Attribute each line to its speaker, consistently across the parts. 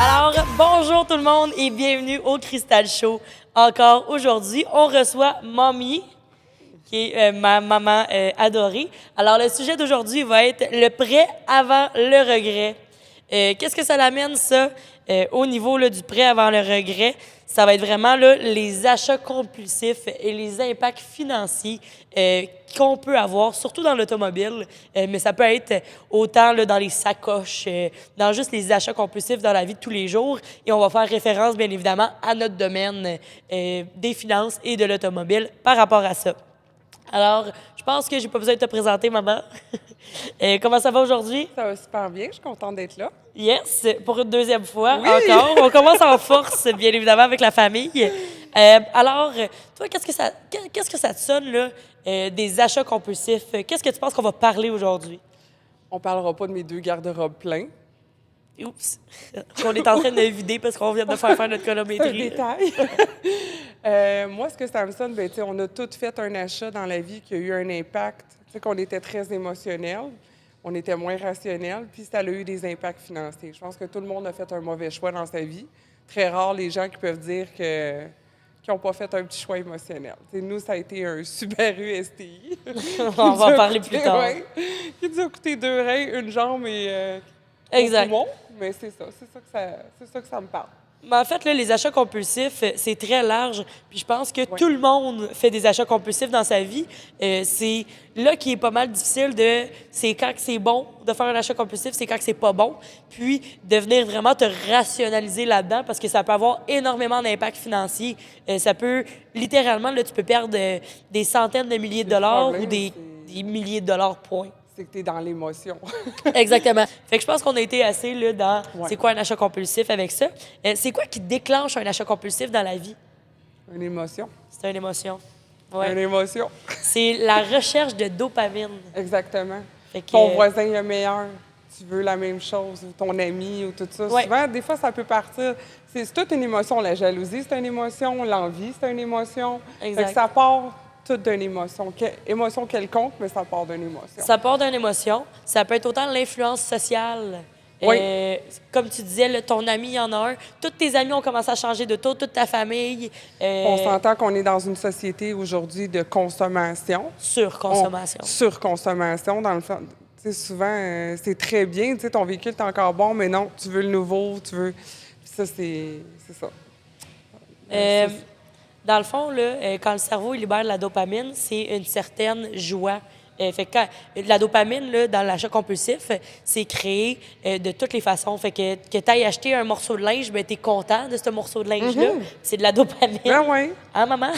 Speaker 1: Alors, bonjour tout le monde et bienvenue au Cristal Show. Encore aujourd'hui, on reçoit Mommy, qui est ma maman adorée. Alors, le sujet d'aujourd'hui va être le prêt avant le regret. Qu'est-ce que ça l'amène, ça, au niveau là, du prêt avant le regret? Ça va être vraiment là, les achats compulsifs et les impacts financiers qu'on peut avoir, surtout dans l'automobile, mais ça peut être autant là, dans les sacoches, dans juste les achats compulsifs dans la vie de tous les jours. Et on va faire référence, bien évidemment, à notre domaine des finances et de l'automobile par rapport à ça. Alors, je pense que j'ai pas besoin de te présenter, maman. Comment ça va aujourd'hui?
Speaker 2: Ça va super bien, je suis contente d'être là.
Speaker 1: Yes, pour une deuxième fois
Speaker 2: Oui!
Speaker 1: encore. On commence en force, bien évidemment, avec la famille. Alors, toi, qu'est-ce que ça te sonne, là, des achats compulsifs? Qu'est-ce que tu penses qu'on va parler aujourd'hui?
Speaker 2: On parlera pas de mes 2 garde-robes pleins.
Speaker 1: Oups! Qu'on est en train de vider parce qu'on vient de faire notre
Speaker 2: C'est un
Speaker 1: chronométrie.
Speaker 2: détail. Moi, ce que ça me sonne, bien, tu sais, on a tous fait un achat dans la vie qui a eu un impact. Tu sais, qu'on était très émotionnel, on était moins rationnel, puis ça a eu des impacts financiers. Je pense que tout le monde a fait un mauvais choix dans sa vie. Très rare les gens qui peuvent dire que qui n'ont pas fait un petit choix émotionnel. Tu sais, nous, ça a été un Subaru STI.
Speaker 1: On va en parler plus tard.
Speaker 2: Ouais, qui nous a coûté 2 reins, une jambe et
Speaker 1: Exact.
Speaker 2: poumon. Mais c'est ça que ça me parle.
Speaker 1: Mais en fait, là, les achats compulsifs, c'est très large. Puis je pense que tout le monde fait des achats compulsifs dans sa vie. C'est là qui est pas mal difficile c'est quand que c'est bon de faire un achat compulsif, c'est quand que c'est pas bon. Puis de venir vraiment te rationaliser là-dedans parce que ça peut avoir énormément d'impact financier. Ça peut, littéralement, là, tu peux perdre des centaines de milliers de dollars ou des milliers de dollars, point.
Speaker 2: C'est que tu es dans l'émotion.
Speaker 1: Exactement. Fait que je pense qu'on a été assez là, dans
Speaker 2: Ouais.
Speaker 1: c'est quoi un achat compulsif avec ça. C'est quoi qui déclenche un achat compulsif dans la vie?
Speaker 2: Une émotion.
Speaker 1: C'est une émotion.
Speaker 2: Une
Speaker 1: Ouais.
Speaker 2: émotion.
Speaker 1: C'est la recherche de dopamine.
Speaker 2: Exactement.
Speaker 1: Fait que,
Speaker 2: Ton voisin est meilleur. Tu veux la même chose, ou ton ami, ou tout ça.
Speaker 1: Ouais.
Speaker 2: Souvent, des fois, ça peut partir. C'est toute une émotion. La jalousie, c'est une émotion. L'envie, c'est une émotion.
Speaker 1: Exact.
Speaker 2: Fait que ça part toute d'une émotion. Émotion quelconque, mais ça part d'une émotion.
Speaker 1: ça part d'une émotion. Ça peut être autant l'influence sociale.
Speaker 2: Oui.
Speaker 1: Comme tu disais, là, ton ami, il y en a un. Tous tes amis ont commencé à changer de taux, toute ta famille.
Speaker 2: On s'entend qu'on est dans une société aujourd'hui de consommation.
Speaker 1: Surconsommation.
Speaker 2: Surconsommation, dans le fond. Tu sais, souvent, c'est très bien. Tu sais, ton véhicule est encore bon, mais non, tu veux le nouveau, tu veux... Puis ça, c'est ça.
Speaker 1: Dans le fond, là, quand le cerveau il libère de la dopamine, c'est une certaine joie. Fait que la dopamine, là, dans l'achat compulsif, c'est créé de toutes les façons. Fait que tu ailles acheter un morceau de linge, ben, tu es content de ce morceau de linge-là. C'est de la dopamine.
Speaker 2: Ben oui.
Speaker 1: Hein, maman?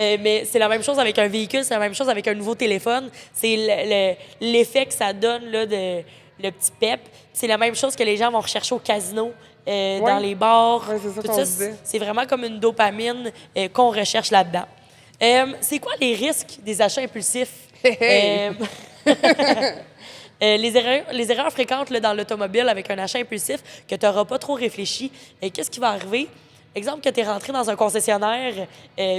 Speaker 1: Mais c'est la même chose avec un véhicule, c'est la même chose avec un nouveau téléphone. C'est l'effet que ça donne, là, le petit pep. C'est la même chose que les gens vont rechercher au casino, dans les bars.
Speaker 2: Ouais, c'est ça
Speaker 1: Tout
Speaker 2: qu'on
Speaker 1: ça,
Speaker 2: disait.
Speaker 1: c'est vraiment comme une dopamine qu'on recherche là-dedans. C'est quoi les risques des achats impulsifs? Les erreurs fréquentes là, dans l'automobile avec un achat impulsif que tu n'auras pas trop réfléchi. Qu'est-ce qui va arriver? Exemple que tu es rentré dans un concessionnaire,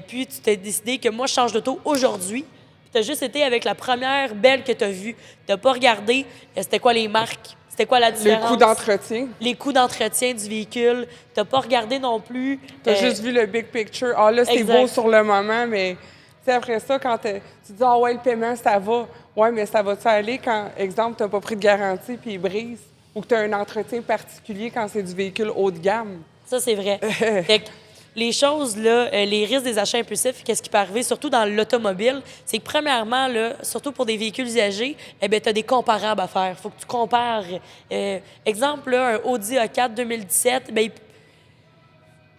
Speaker 1: puis tu t'es décidé que moi, je change d'auto aujourd'hui. Tu as juste été avec la première belle que tu as vue. Tu n'as pas regardé c'était quoi les marques, c'était quoi la
Speaker 2: Les
Speaker 1: différence.
Speaker 2: coûts d'entretien.
Speaker 1: Les coûts d'entretien du véhicule. Tu n'as pas regardé non plus.
Speaker 2: Tu as juste vu le big picture. Ah là, c'est
Speaker 1: exact.
Speaker 2: beau sur le moment, mais tu sais, après ça, quand tu dis « Ah ouais, le paiement, ça va. » Ouais, mais ça va-tu aller quand, exemple, tu n'as pas pris de garantie puis il brise? Ou que tu as un entretien particulier quand c'est du véhicule haut de gamme?
Speaker 1: Ça, c'est vrai. Fait que les choses, là, les risques des achats impulsifs, qu'est-ce qui peut arriver, surtout dans l'automobile, c'est que premièrement, là, surtout pour des véhicules usagés, tu as des comparables à faire. Il faut que tu compares. Exemple, là, un Audi A4 2017,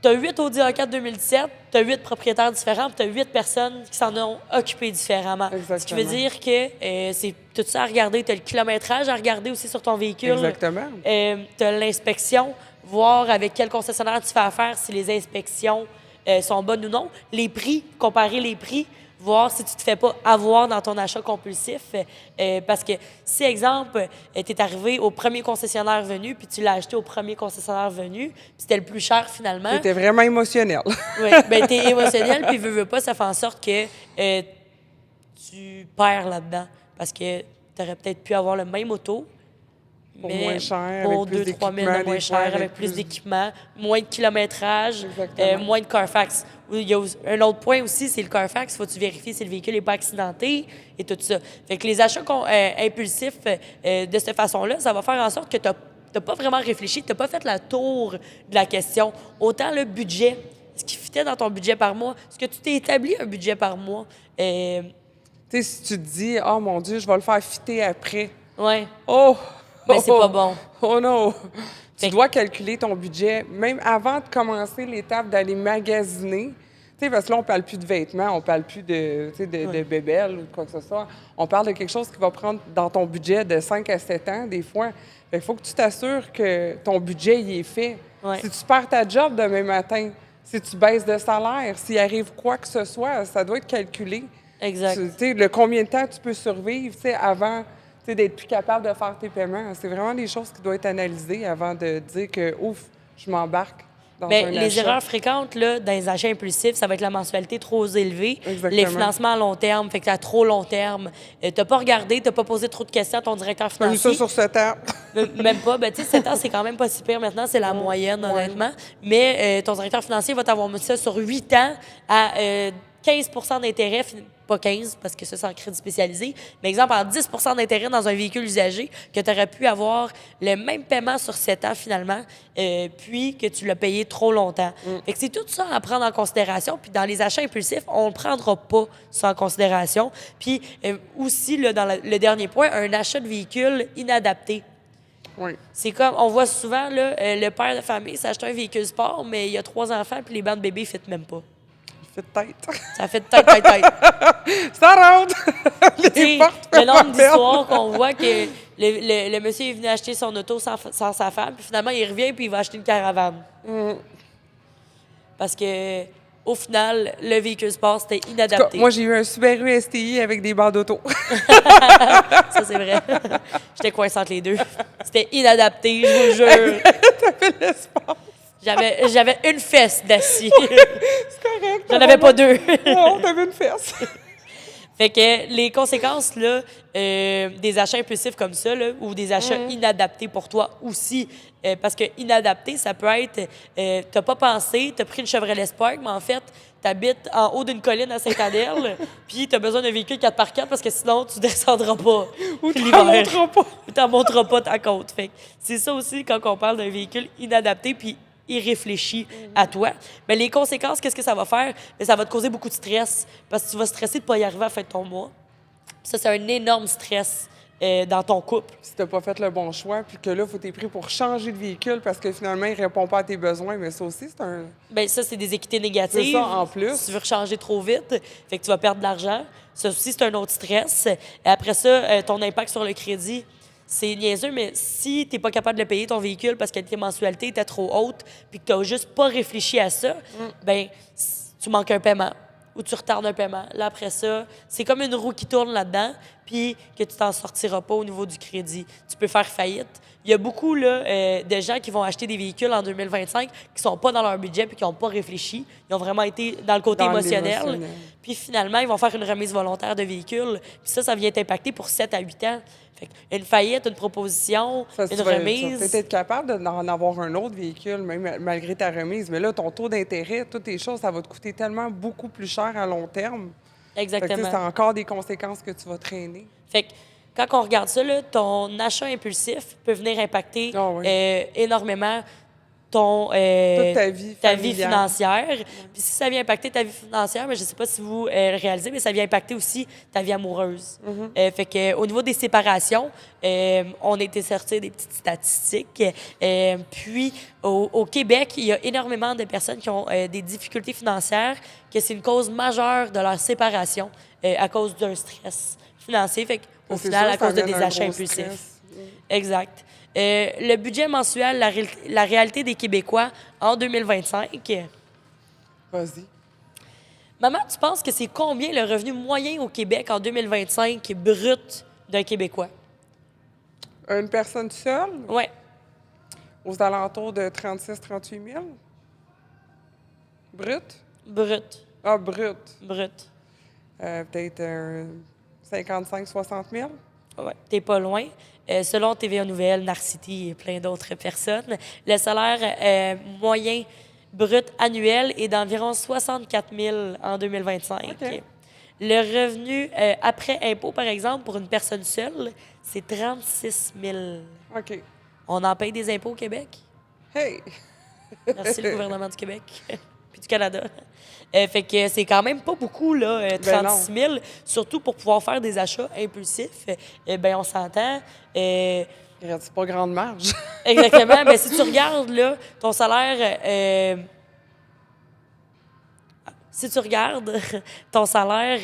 Speaker 1: tu as 8 Audi A4 2017, tu as 8 propriétaires différents, puis tu as 8 personnes qui s'en ont occupé différemment.
Speaker 2: Exactement.
Speaker 1: Ce qui veut dire que c'est tout ça à regarder. Tu as le kilométrage à regarder aussi sur ton véhicule.
Speaker 2: Exactement.
Speaker 1: Tu as l'inspection, voir avec quel concessionnaire tu fais affaire, si les inspections sont bonnes ou non. Les prix, comparer les prix, voir si tu te fais pas avoir dans ton achat compulsif. Parce que si, exemple, tu es arrivé au premier concessionnaire venu, puis tu l'as acheté au premier concessionnaire venu, puis c'était le plus cher finalement.
Speaker 2: C'était vraiment émotionnel.
Speaker 1: Oui, bien, tu es émotionnel, puis veux pas, ça fait en sorte que tu perds là-dedans. Parce que tu aurais peut-être pu avoir le même auto,
Speaker 2: Pour
Speaker 1: mais
Speaker 2: moins cher,
Speaker 1: pour
Speaker 2: avec plus
Speaker 1: 2-3 000
Speaker 2: d'équipement,
Speaker 1: de moins
Speaker 2: des fois,
Speaker 1: cher, avec plus d'équipements, moins de kilométrage,
Speaker 2: Exactement.
Speaker 1: moins de Carfax. Il y a un autre point aussi, c'est le Carfax. Il faut que tu vérifies si le véhicule n'est pas accidenté et tout ça. Fait que les achats impulsifs de cette façon-là, ça va faire en sorte que tu n'as pas vraiment réfléchi, tu n'as pas fait la tour de la question. Autant le budget, ce qui fitait dans ton budget par mois, est-ce que tu t'es établi un budget par mois?
Speaker 2: Tu sais, si tu te dis, oh mon Dieu, je vais le faire fitter après.
Speaker 1: Ouais.
Speaker 2: Oh!
Speaker 1: Mais c'est pas bon.
Speaker 2: Oh non!
Speaker 1: Fait
Speaker 2: Tu dois calculer ton budget, même avant de commencer l'étape d'aller magasiner. Tu sais, parce que là, on parle plus de vêtements, on parle plus de, tu sais, de bébelles ou de quoi que ce soit. On parle de quelque chose qui va prendre dans ton budget de 5 à 7 ans, des fois. Il faut que tu t'assures que ton budget y est fait.
Speaker 1: Ouais.
Speaker 2: Si tu perds ta job demain matin, si tu baisses de salaire, s'il arrive quoi que ce soit, ça doit être calculé.
Speaker 1: Exact.
Speaker 2: Tu sais, le combien de temps tu peux survivre, tu sais, avant d'être plus capable de faire tes paiements. C'est vraiment des choses qui doivent être analysées avant de dire que, ouf, je m'embarque dans
Speaker 1: Bien,
Speaker 2: un
Speaker 1: les
Speaker 2: achat.
Speaker 1: erreurs fréquentes là, dans les achats impulsifs, ça va être la mensualité trop élevée,
Speaker 2: Exactement.
Speaker 1: les financements à long terme, fait que à trop long terme. Tu n'as pas regardé, tu n'as pas posé trop de questions à ton directeur
Speaker 2: J'ai mis ça
Speaker 1: financier.
Speaker 2: sur 7 ans.
Speaker 1: Même pas. Ben, tu sais, 7 ans, c'est quand même pas si pire maintenant. C'est la moyenne, honnêtement. Mais ton directeur financier va t'avoir mis ça sur 8 ans à 15 d'intérêt. Pas 15, parce que ça, c'est en crédit spécialisé. Mais exemple, en 10 d'intérêt dans un véhicule usagé, que tu aurais pu avoir le même paiement sur 7 ans, finalement, puis que tu l'as payé trop longtemps. Fait que c'est tout ça à prendre en considération. Puis dans les achats impulsifs, on ne prendra pas ça en considération. Puis aussi, là, dans le dernier point, un achat de véhicule inadapté.
Speaker 2: Oui.
Speaker 1: C'est comme, on voit souvent, là, le père de famille s'achète un véhicule sport, mais il y a 3 enfants, puis les bancs de bébé ne fit même pas.
Speaker 2: Fait de tête.
Speaker 1: Ça fait tête.
Speaker 2: Ça rentre! Les
Speaker 1: T'sais,
Speaker 2: portes
Speaker 1: le nombre
Speaker 2: ferment.
Speaker 1: d'histoires qu'on voit que le monsieur est venu acheter son auto sans sa femme, puis finalement, il revient puis il va acheter une caravane. Parce que au final, le véhicule sport, c'était
Speaker 2: En tout cas,
Speaker 1: inadapté.
Speaker 2: moi, j'ai eu un Subaru STI avec des bancs d'auto.
Speaker 1: Ça, c'est vrai. J'étais coincée entre les deux. C'était inadapté, je vous le jure.
Speaker 2: T'avais l'espace.
Speaker 1: J'avais une fesse d'assis.
Speaker 2: C'est correct.
Speaker 1: J'en avais pas deux.
Speaker 2: Non, t'avais une fesse.
Speaker 1: Fait que les conséquences là, des achats impulsifs comme ça, là, ou des achats inadaptés pour toi aussi, parce que inadapté, ça peut être, t'as pas pensé, t'as pris une Chevrolet Spark, mais en fait, t'habites en haut d'une colline à Saint-Adèle, puis t'as besoin d'un véhicule 4x4 parce que sinon, tu descendras pas
Speaker 2: Ou t'en
Speaker 1: l'hiver.
Speaker 2: monteras pas.
Speaker 1: Ou t'en monteras pas ta côte. Fait que c'est ça aussi quand on parle d'un véhicule inadapté, puis irréfléchi à toi. Mais les conséquences, qu'est-ce que ça va faire? Bien, ça va te causer beaucoup de stress parce que tu vas stresser de ne pas y arriver à la fin de ton mois. Puis ça, c'est un énorme stress dans ton couple.
Speaker 2: Si t'as pas fait le bon choix, puis que là, faut t'es pris pour changer de véhicule parce que finalement, il répond pas à tes besoins, mais ça aussi, c'est un...
Speaker 1: Bien, ça, c'est des équités négatives.
Speaker 2: C'est ça, en plus.
Speaker 1: Si tu veux changer trop vite, fait que tu vas perdre de l'argent. Ça aussi, c'est un autre stress. Et après ça, ton impact sur le crédit. C'est niaiseux, mais si tu n'es pas capable de le payer, ton véhicule, parce que tes mensualités étaient trop hautes, puis que tu n'as juste pas réfléchi à ça, ben tu manques un paiement ou tu retardes un paiement. Là, après ça, c'est comme une roue qui tourne là-dedans, puis que tu t'en sortiras pas au niveau du crédit. Tu peux faire faillite. Il y a beaucoup là, de gens qui vont acheter des véhicules en 2025 qui sont pas dans leur budget puis qui n'ont pas réfléchi. Ils ont vraiment été dans le côté
Speaker 2: Dans
Speaker 1: émotionnel.
Speaker 2: l'émotionnel.
Speaker 1: Puis finalement, ils vont faire une remise volontaire de véhicule. Puis ça vient t'impacter pour 7 à 8 ans. Fait que une faillite, une proposition,
Speaker 2: Parce que
Speaker 1: une
Speaker 2: tu vas
Speaker 1: remise.
Speaker 2: peut-être être capable d'en avoir un autre véhicule, même malgré ta remise. Mais là, ton taux d'intérêt, toutes tes choses, ça va te coûter tellement beaucoup plus cher à long terme. Fait que, tu sais,
Speaker 1: Exactement.
Speaker 2: c'est encore des conséquences que tu vas traîner.
Speaker 1: Fait que quand on regarde ça, là, ton achat impulsif peut venir impacter
Speaker 2: Ah oui.
Speaker 1: énormément ton,
Speaker 2: Toute ta vie
Speaker 1: ta vie
Speaker 2: familiale.
Speaker 1: financière. Puis si ça vient impacter ta vie financière, mais je ne sais pas si vous le réalisez, mais ça vient impacter aussi ta vie amoureuse. Fait que au niveau des séparations, on a été sortir des petites statistiques. Puis au Québec, il y a énormément de personnes qui ont des difficultés financières, que c'est une cause majeure de leur séparation à cause d'un stress financier. Fait qu'au
Speaker 2: C'est
Speaker 1: final,
Speaker 2: sûr,
Speaker 1: à cause de
Speaker 2: ça
Speaker 1: des
Speaker 2: amène un
Speaker 1: achats
Speaker 2: gros
Speaker 1: impulsifs.
Speaker 2: stress.
Speaker 1: Exact. Le budget mensuel, la réalité des Québécois en 2025.
Speaker 2: Vas-y.
Speaker 1: Maman, tu penses que c'est combien le revenu moyen au Québec en 2025 brut d'un Québécois?
Speaker 2: Une personne seule,
Speaker 1: Oui.
Speaker 2: aux alentours de 36-38 000? Brut?
Speaker 1: Brut.
Speaker 2: Ah, brut.
Speaker 1: Brut.
Speaker 2: Peut-être 55-60 000?
Speaker 1: Ouais, t'es pas loin. Selon TVA Nouvelles, Narcity et plein d'autres personnes, le salaire moyen brut annuel est d'environ 64 000 en 2025.
Speaker 2: OK.
Speaker 1: Le revenu après impôt, par exemple, pour une personne seule, c'est 36 000.
Speaker 2: OK.
Speaker 1: On en paye des impôts au Québec?
Speaker 2: Hey!
Speaker 1: Merci le gouvernement du Québec puis du Canada. Fait que c'est quand même pas beaucoup, là,
Speaker 2: Ben non.
Speaker 1: 36 000, surtout pour pouvoir faire des achats impulsifs. Ben on s'entend.
Speaker 2: Il reste pas grande marge.
Speaker 1: Exactement. Mais si tu regardes, là, ton salaire... si tu regardes ton salaire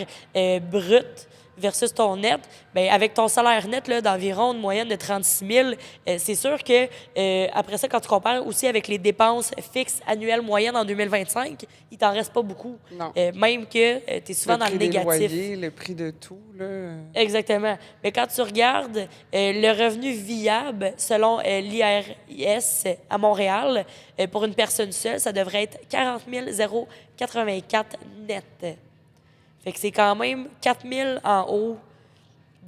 Speaker 1: brut versus ton net, bien, avec ton salaire net là, d'environ une moyenne de 36 000, c'est sûr que après ça, quand tu compares aussi avec les dépenses fixes annuelles moyennes en 2025, il t'en reste pas beaucoup.
Speaker 2: Non.
Speaker 1: Même que tu es souvent
Speaker 2: Le
Speaker 1: dans le
Speaker 2: prix des
Speaker 1: négatif.
Speaker 2: loyers, le prix de tout, là.
Speaker 1: Exactement. Mais quand tu regardes le revenu viable selon l'IRS à Montréal, pour une personne seule, ça devrait être 40 084 net. Fait que c'est quand même 4 000 en haut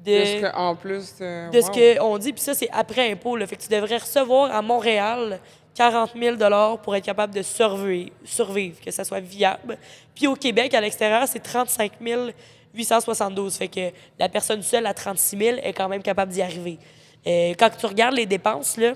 Speaker 2: De ce que, en plus,
Speaker 1: de ce qu'on dit. Puis ça, c'est après impôt. Là. Fait que tu devrais recevoir à Montréal 40 000 pour être capable de survivre, que ça soit viable. Puis au Québec, à l'extérieur, c'est 35 872. Fait que la personne seule à 36 000 est quand même capable d'y arriver. Quand tu regardes les dépenses, là,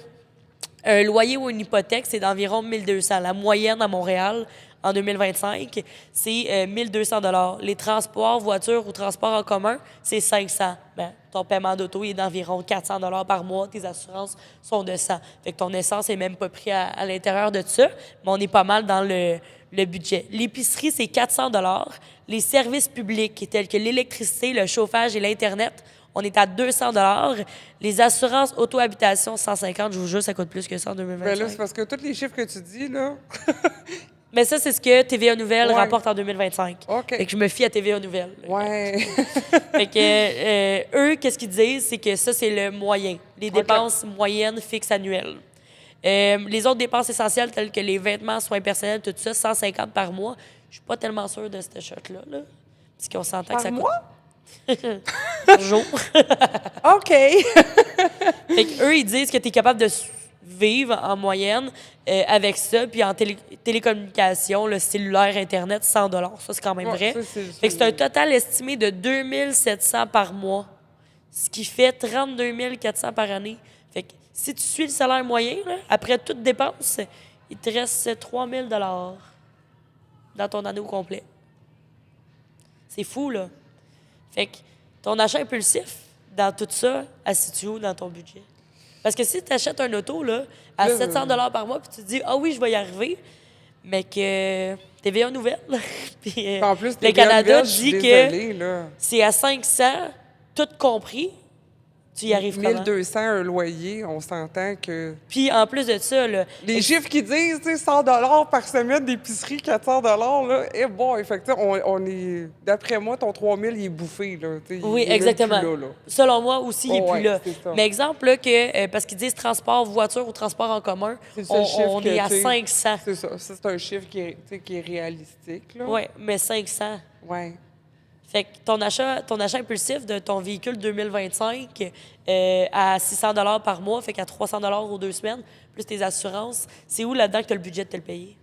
Speaker 1: un loyer ou une hypothèque, c'est d'environ 1 200. La moyenne à Montréal, en 2025, c'est 1 200 $. Les transports, voitures ou transports en commun, c'est 500. Ben, ton paiement d'auto il est d'environ 400 $ par mois. Tes assurances sont de 100. Fait que ton essence n'est même pas pris à l'intérieur de ça, mais on est pas mal dans le budget. L'épicerie, c'est 400 $. Les services publics, tels que l'électricité, le chauffage et l'Internet, on est à 200 $. Les assurances auto-habitation, 150. Je vous jure, ça coûte plus que ça en 2025.
Speaker 2: Ben là, c'est parce que tous les chiffres que tu dis, là.
Speaker 1: Mais ça, c'est ce que TVA Nouvelles
Speaker 2: Ouais.
Speaker 1: rapporte en 2025.
Speaker 2: OK.
Speaker 1: Fait que je me fie à TVA Nouvelles.
Speaker 2: Ouais.
Speaker 1: Fait que eux, qu'est-ce qu'ils disent? C'est que ça, c'est le moyen. Les dépenses moyennes fixes annuelles. Les autres dépenses essentielles, telles que les vêtements, soins personnels, tout ça, 150 par mois. Je suis pas tellement sûre de cette shot-là. Là. Parce qu'on s'entend que ça
Speaker 2: Par
Speaker 1: coûte...
Speaker 2: mois?
Speaker 1: Par jour.
Speaker 2: OK.
Speaker 1: Fait qu'eux, ils disent que tu es capable de vivre en moyenne avec ça. Puis en télécommunication, le cellulaire, Internet, 100 $. Ça, c'est quand même vrai.
Speaker 2: Ça,
Speaker 1: Fait que c'est un total estimé de 2 700 par mois, ce qui fait 32 400 par année. Fait que si tu suis le salaire moyen, là, après toute dépense, il te reste 3 000 $ dans ton année au complet. C'est fou, là. Fait que ton achat impulsif, dans tout ça, elle se situe où dans ton budget? Parce que si tu achètes un auto là, à 700 $ par mois, puis tu te dis « Ah oui, je vais y arriver », mais que TVA Nouvelles, puis
Speaker 2: En plus,
Speaker 1: le
Speaker 2: TVA
Speaker 1: Canada
Speaker 2: Nouvelles, je suis
Speaker 1: dit
Speaker 2: désolée,
Speaker 1: que
Speaker 2: là.
Speaker 1: c'est à 500, tout compris, tu y arrives comment?
Speaker 2: 1200 un loyer, on s'entend que...
Speaker 1: Puis en plus de ça, là,
Speaker 2: Les chiffres qui disent, tu sais, 100 $ par semaine d'épicerie, 400 $ là, eh bon, effectivement, on est... D'après moi, ton 3000, il est bouffé, là. Tu sais,
Speaker 1: oui,
Speaker 2: il est même
Speaker 1: exactement.
Speaker 2: plus là, là.
Speaker 1: Selon moi aussi, il n'est
Speaker 2: Oh,
Speaker 1: plus
Speaker 2: ouais,
Speaker 1: là.
Speaker 2: c'est ça.
Speaker 1: Mais exemple, là, que, parce qu'ils disent transport voiture ou transport en commun,
Speaker 2: C'est le seul chiffre
Speaker 1: on
Speaker 2: que,
Speaker 1: est à
Speaker 2: tu sais,
Speaker 1: 500.
Speaker 2: C'est ça. Ça, c'est un chiffre qui est, tu sais, qui est réalistique, là.
Speaker 1: Oui, mais 500.
Speaker 2: Ouais.
Speaker 1: Fait que ton achat impulsif de ton véhicule 2025 à 600 $ par mois, fait qu'à 300 $ aux 2 semaines, plus tes assurances, c'est où là-dedans que tu as le budget de te le payer?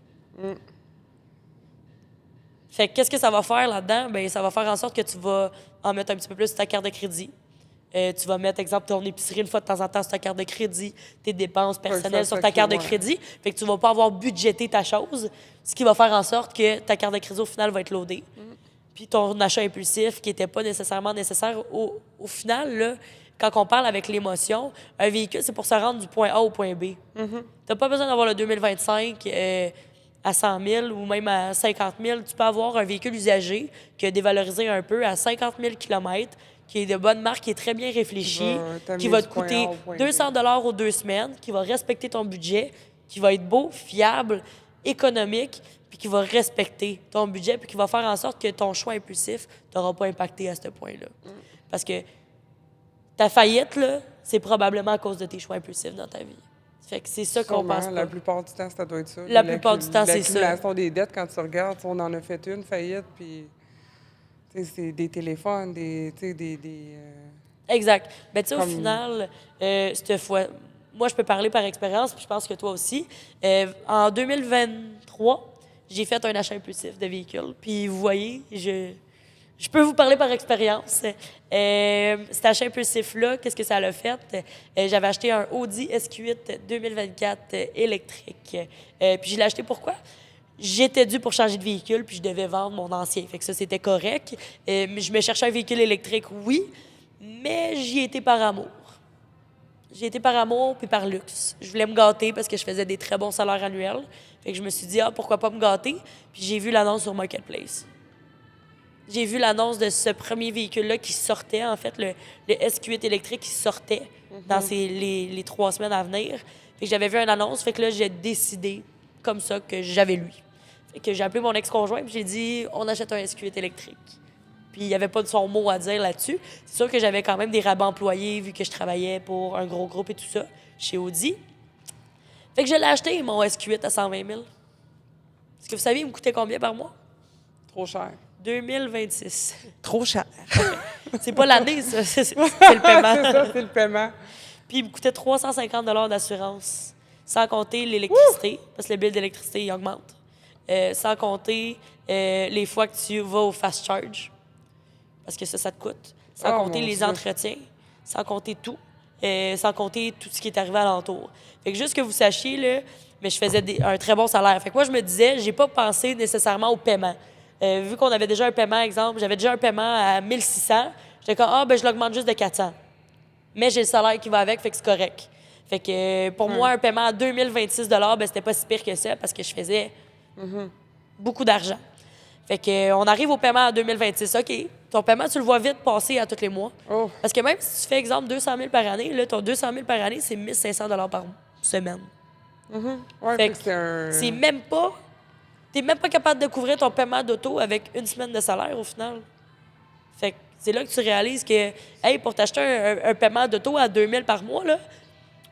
Speaker 1: Fait que qu'est-ce que ça va faire là-dedans? Bien, ça va faire en sorte que tu vas en mettre un petit peu plus sur ta carte de crédit. Tu vas mettre, exemple, ton épicerie une fois de temps en temps sur ta carte de crédit, tes dépenses personnelles sur ta carte de crédit. Fait que tu vas pas avoir budgété ta chose, ce qui va faire en sorte que ta carte de crédit, au final, va être loadée. Puis ton achat impulsif, qui n'était pas nécessairement nécessaire, au final, là, quand on parle avec l'émotion, un véhicule, c'est pour se rendre du point A au point B. Tu n'as pas besoin d'avoir le 2025 à 100 000 ou même à 50 000. Tu peux avoir un véhicule usagé qui a dévalorisé un peu à 50 000 km, qui est de bonne marque, qui est très bien réfléchi, qui va te coûter 200 $ aux 2 semaines, qui va respecter ton budget, qui va être beau, fiable, économique, puis qui va respecter ton budget, puis qui va faire en sorte que ton choix impulsif t'aura pas impacté à ce point-là. Parce que ta faillite, là, c'est probablement à cause de tes choix impulsifs dans ta vie. Fait que c'est ça qu'on pense pas.
Speaker 2: La plupart du temps, ça doit être ça.
Speaker 1: La plupart du temps, c'est ça.
Speaker 2: L'accumulation des dettes, quand tu regardes, on en a fait une faillite, puis c'est des téléphones,
Speaker 1: Exact. Ben, tu sais, au
Speaker 2: Comme-
Speaker 1: final, cette fois, moi, je peux parler par expérience, puis je pense que toi aussi. En 2023, j'ai fait un achat impulsif de véhicule. Puis vous voyez, je peux vous parler par expérience. Cet achat impulsif-là, qu'est-ce que ça l'a fait? J'avais acheté un Audi SQ8 2024 électrique. Puis je l'ai acheté pourquoi? J'étais due pour changer de véhicule, puis je devais vendre mon ancien. Fait que ça, c'était correct. Je me cherchais un véhicule électrique, oui, mais j'y étais par amour. J'y étais par amour puis par luxe. Je voulais me gâter parce que je faisais des très bons salaires annuels. Fait que je me suis dit, pourquoi pas me gâter? Puis j'ai vu l'annonce sur Marketplace. J'ai vu l'annonce de ce premier véhicule-là qui sortait, en fait, le SQ8 électrique qui sortait dans les 3 semaines à venir. Fait que j'avais vu une annonce, fait que là, j'ai décidé comme ça que j'avais lui. Fait que j'ai appelé mon ex-conjoint et j'ai dit, on achète un SQ8 électrique. Puis il n'y avait pas de son mot à dire là-dessus. C'est sûr que j'avais quand même des rabais employés vu que je travaillais pour un gros groupe et tout ça chez Audi. Fait que je l'ai acheté, mon SQ8 à 120 000. Est-ce que vous savez, il me coûtait combien par mois?
Speaker 2: Trop cher.
Speaker 1: 2026.
Speaker 2: Trop cher.
Speaker 1: C'est pas l'année, ça. C'est le paiement.
Speaker 2: C'est ça, c'est le paiement.
Speaker 1: Puis il me coûtait 350 d'assurance, sans compter l'électricité, parce que le bill d'électricité, il augmente. Sans compter les fois que tu vas au fast charge, parce que ça te coûte. Sans
Speaker 2: Oh,
Speaker 1: compter
Speaker 2: mon
Speaker 1: les
Speaker 2: Dieu.
Speaker 1: entretiens, sans compter tout. Sans compter tout ce qui est arrivé alentour. Fait que juste que vous sachiez, là, mais je faisais un très bon salaire. Fait que moi, je me disais, j'ai pas pensé nécessairement au paiement. Vu qu'on avait déjà un paiement, exemple, j'avais déjà un paiement à 1600, j'étais comme, je l'augmente juste de 400. Mais j'ai le salaire qui va avec, fait que c'est correct. Fait que pour moi, un paiement à 2026 c'était pas si pire que ça parce que je faisais beaucoup d'argent. Fait que on arrive au paiement à 2026. OK, ton paiement, tu le vois vite passer à tous les mois.
Speaker 2: Oh.
Speaker 1: Parce que même si tu fais, exemple, 200 000 par année, là, ton 200 000 par année, c'est 1500 par semaine.
Speaker 2: Ouais,
Speaker 1: Fait
Speaker 2: fait
Speaker 1: que
Speaker 2: que c'est un...
Speaker 1: c'est même pas... T'es même pas capable de couvrir ton paiement d'auto avec une semaine de salaire, au final. Fait que c'est là que tu réalises que, hey, pour t'acheter un paiement d'auto à 2 000 par mois, là,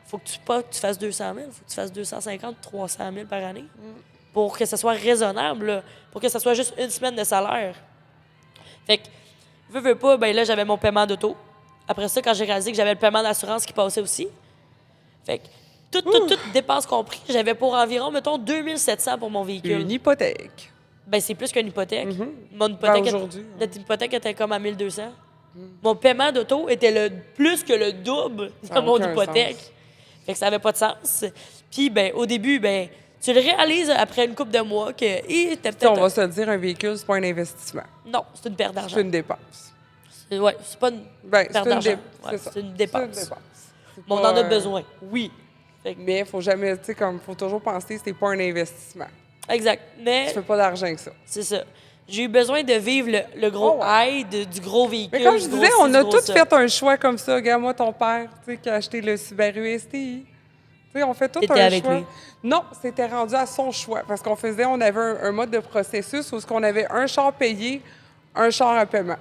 Speaker 1: faut que tu fasses 200 000, faut que tu fasses 250, 300 000 par année pour que ça soit raisonnable, là, pour que ça soit juste une semaine de salaire. Fait que, veux pas, ben là, j'avais mon paiement d'auto. Après ça, quand j'ai réalisé que j'avais le paiement d'assurance qui passait aussi, fait que toute dépense compris, j'avais pour environ, mettons, 2700 pour mon véhicule.
Speaker 2: Une hypothèque.
Speaker 1: Ben, c'est plus qu'une hypothèque. Mon
Speaker 2: Ben,
Speaker 1: hypothèque,
Speaker 2: aujourd'hui,
Speaker 1: notre hypothèque était comme à 1200. Mon paiement d'auto était plus que le double
Speaker 2: Ça
Speaker 1: de
Speaker 2: a
Speaker 1: mon
Speaker 2: aucun
Speaker 1: hypothèque.
Speaker 2: sens.
Speaker 1: Fait que ça n'avait pas de sens. Puis, ben, au début, ben, tu le réalises après une couple de mois que t'as
Speaker 2: Tu sais, on
Speaker 1: peut-être.
Speaker 2: va se le dire, un véhicule, c'est pas un investissement.
Speaker 1: Non, c'est une perte d'argent.
Speaker 2: C'est une dépense.
Speaker 1: Ouais, c'est pas une
Speaker 2: Ben,
Speaker 1: perte
Speaker 2: c'est une,
Speaker 1: d'argent.
Speaker 2: c'est
Speaker 1: Ouais,
Speaker 2: ça.
Speaker 1: c'est une dépense.
Speaker 2: C'est
Speaker 1: Mais on
Speaker 2: pas,
Speaker 1: en a besoin.
Speaker 2: Oui.
Speaker 1: Fait que-
Speaker 2: Mais il faut jamais, tu sais, comme, faut toujours penser que c'est pas un investissement.
Speaker 1: Exact. Mais
Speaker 2: Tu fais pas d'argent avec ça.
Speaker 1: c'est ça. J'ai eu besoin de vivre le gros
Speaker 2: Oh, ouais.
Speaker 1: high du gros véhicule.
Speaker 2: Mais comme je
Speaker 1: du gros
Speaker 2: disais,
Speaker 1: ci,
Speaker 2: on
Speaker 1: du
Speaker 2: a
Speaker 1: gros
Speaker 2: tous
Speaker 1: ça.
Speaker 2: fait un choix comme ça. Regarde-moi ton père, tu sais, qui a acheté le Subaru STI. Tu sais, on fait tout
Speaker 1: T'étais
Speaker 2: un
Speaker 1: avec
Speaker 2: choix.
Speaker 1: lui?
Speaker 2: Non, c'était rendu à son choix. Parce on avait un mode de processus où on avait un char payé, un char à paiement.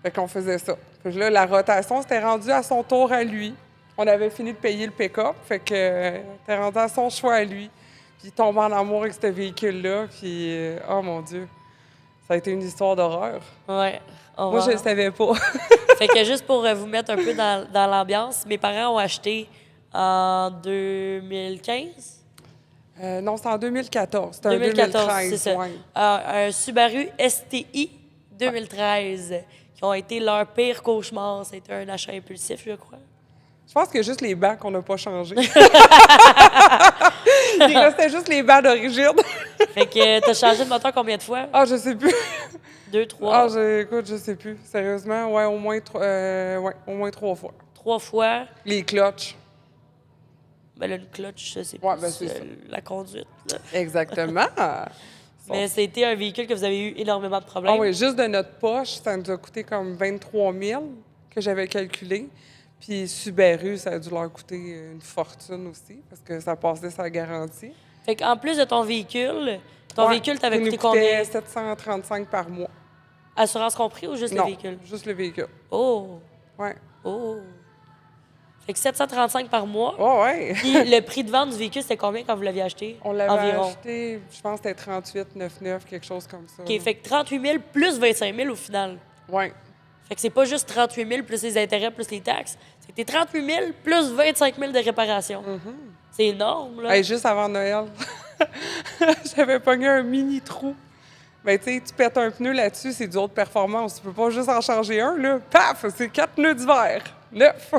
Speaker 2: Fait qu'on faisait ça. Fait que là, la rotation, c'était rendu à son tour à lui. On avait fini de payer le pick-up. Fait que c'était rendu à son choix à lui. Puis il tombe en amour avec ce véhicule-là. Puis, oh mon Dieu, ça a été une histoire d'horreur.
Speaker 1: Ouais.
Speaker 2: Moi, je ne le savais pas.
Speaker 1: Fait que juste pour vous mettre un peu dans l'ambiance, mes parents ont acheté en 2015.
Speaker 2: Non, c'est en 2014. C'était un
Speaker 1: 2014,
Speaker 2: 2013.
Speaker 1: c'est ça.
Speaker 2: Ouais.
Speaker 1: Un Subaru STI 2013, qui ont été leur pire cauchemar. C'était un achat impulsif, je crois.
Speaker 2: Je pense que juste les bancs qu'on n'a pas changés. Il restait juste les bancs d'origine.
Speaker 1: Fait que t'as changé de moteur combien de fois?
Speaker 2: Ah, je sais plus.
Speaker 1: 2, 3,
Speaker 2: Écoute, je sais plus. Sérieusement, ouais, au moins 3 fois.
Speaker 1: 3 fois.
Speaker 2: Les clutches.
Speaker 1: Ben là, une clutch, ça, c'est
Speaker 2: Ouais,
Speaker 1: plus
Speaker 2: ben, c'est ça.
Speaker 1: la conduite. Là.
Speaker 2: Exactement.
Speaker 1: Mais c'était un véhicule que vous avez eu énormément de problèmes.
Speaker 2: Ah oui, juste de notre poche, ça nous a coûté comme 23 000 que j'avais calculé. Puis Subaru, ça a dû leur coûter une fortune aussi, parce que ça passait sa garantie.
Speaker 1: Fait qu'en plus de ton véhicule,
Speaker 2: Ouais,
Speaker 1: véhicule t'avait
Speaker 2: il nous
Speaker 1: coûté combien?
Speaker 2: 735 par mois.
Speaker 1: Assurance compris ou juste
Speaker 2: Non,
Speaker 1: le véhicule?
Speaker 2: juste le véhicule.
Speaker 1: Oh!
Speaker 2: Ouais.
Speaker 1: Oh! Fait que 735 par mois.
Speaker 2: Oh, ouais.
Speaker 1: Puis le prix de vente du véhicule, c'était combien quand vous l'aviez acheté?
Speaker 2: On l'avait
Speaker 1: Environ.
Speaker 2: acheté, je pense que c'était 38 99, quelque chose comme ça.
Speaker 1: OK, fait que 38 000 plus 25 000 au final.
Speaker 2: Ouais.
Speaker 1: Fait que c'est pas juste 38 000 plus les intérêts plus les taxes. C'est que t'es 38 000 plus 25 000 de réparation. C'est énorme, là.
Speaker 2: Hey, juste avant Noël, j'avais pogné un mini trou. Ben, tu sais, tu pètes un pneu là-dessus, c'est du haute performance. Tu peux pas juste en changer un, là. Paf! C'est 4 pneus d'hiver. 9!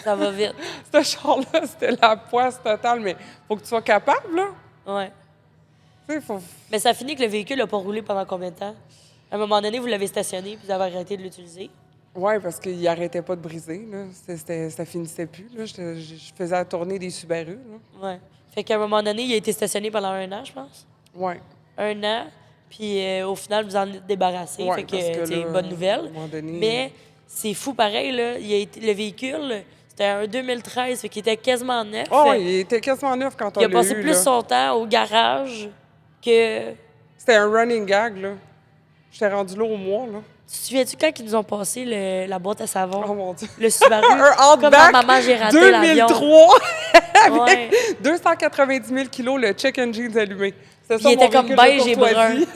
Speaker 1: Ça va vite.
Speaker 2: Ce char-là, c'était la poisse totale, mais faut que tu sois capable, là.
Speaker 1: Ouais.
Speaker 2: Tu sais, faut...
Speaker 1: Mais ça finit que le véhicule n'a pas roulé pendant combien de temps? À un moment donné, vous l'avez stationné puis vous avez arrêté de l'utiliser.
Speaker 2: Oui, parce qu'il arrêtait pas de briser, là. Ça finissait plus, là. Je faisais la tournée des Subaru, là.
Speaker 1: Ouais. Fait qu'à un moment donné, il a été stationné pendant 1 an, je pense.
Speaker 2: Oui.
Speaker 1: 1 an. Puis au final, vous en êtes débarrassé.
Speaker 2: Ouais,
Speaker 1: fait
Speaker 2: parce
Speaker 1: que
Speaker 2: que
Speaker 1: c'est
Speaker 2: là,
Speaker 1: une bonne
Speaker 2: à
Speaker 1: nouvelle.
Speaker 2: un moment donné-
Speaker 1: Mais c'est fou pareil, là. Le véhicule, c'était un 2013, fait qu'il était quasiment neuf.
Speaker 2: Oh, il était quasiment neuf quand on
Speaker 1: Il
Speaker 2: l'a
Speaker 1: a passé
Speaker 2: eu,
Speaker 1: plus
Speaker 2: là.
Speaker 1: son temps au garage que...
Speaker 2: C'était un running gag, là. J'étais rendu là au mois, là.
Speaker 1: Tu te souviens-tu quand ils nous ont passé la boîte à savon?
Speaker 2: Oh mon Dieu.
Speaker 1: Le Subaru?
Speaker 2: Un
Speaker 1: Comme dans
Speaker 2: Outback
Speaker 1: Maman, j'ai raté l'avion.
Speaker 2: 2003 avec
Speaker 1: Ouais.
Speaker 2: 290 000 kilos, le check engine allumé. C'est
Speaker 1: Puis
Speaker 2: ça,
Speaker 1: il
Speaker 2: mon
Speaker 1: était comme
Speaker 2: véhicule de
Speaker 1: beige et brun.
Speaker 2: courtoisie.